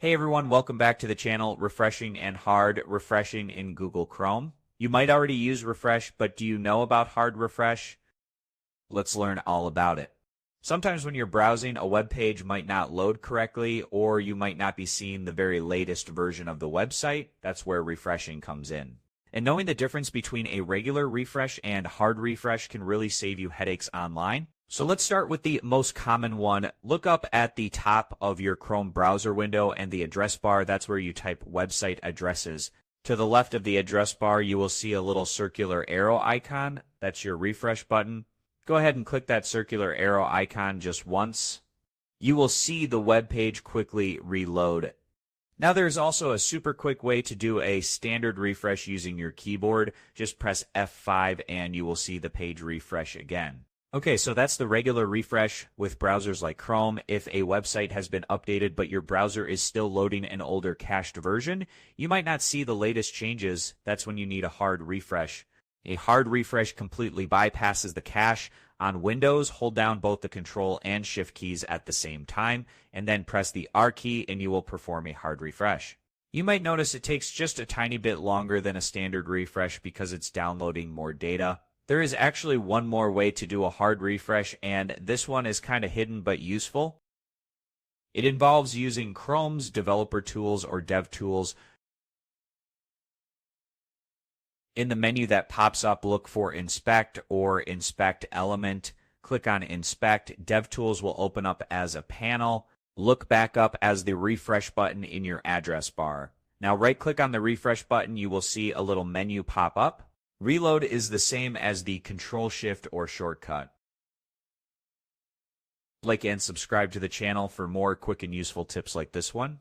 Hey everyone, welcome back to the channel, Refreshing and Hard Refreshing in Google Chrome. You might already use Refresh, but do you know about Hard Refresh? Let's learn all about it. Sometimes when you're browsing, a web page might not load correctly, or you might not be seeing the very latest version of the website. That's where refreshing comes in. And knowing the difference between a regular refresh and hard refresh can really save you headaches online. So let's start with the most common one. Look up at the top of your Chrome browser window and the address bar. That's where you type website addresses. To the left of the address bar, you will see a little circular arrow icon. That's your refresh button. Go ahead and click that circular arrow icon just once. You will see the web page quickly reload. Now there's also a super quick way to do a standard refresh using your keyboard. Just press F5 and you will see the page refresh again. Okay, so that's the regular refresh with browsers like Chrome. If a website has been updated but your browser is still loading an older cached version, you might not see the latest changes. That's when you need a hard refresh. A hard refresh completely bypasses the cache. On Windows, hold down both the Ctrl and Shift keys at the same time, and then press the R key and you will perform a hard refresh. You might notice it takes just a tiny bit longer than a standard refresh because it's downloading more data. There is actually one more way to do a hard refresh, and this one is kind of hidden but useful. It involves using Chrome's developer tools or DevTools. In the menu that pops up, look for Inspect or Inspect Element. Click on Inspect. DevTools will open up as a panel. Look back up as the refresh button in your address bar. Now right-click on the refresh button. You will see a little menu pop up. Reload is the same as the Ctrl Shift or shortcut. Like and subscribe to the channel for more quick and useful tips like this one.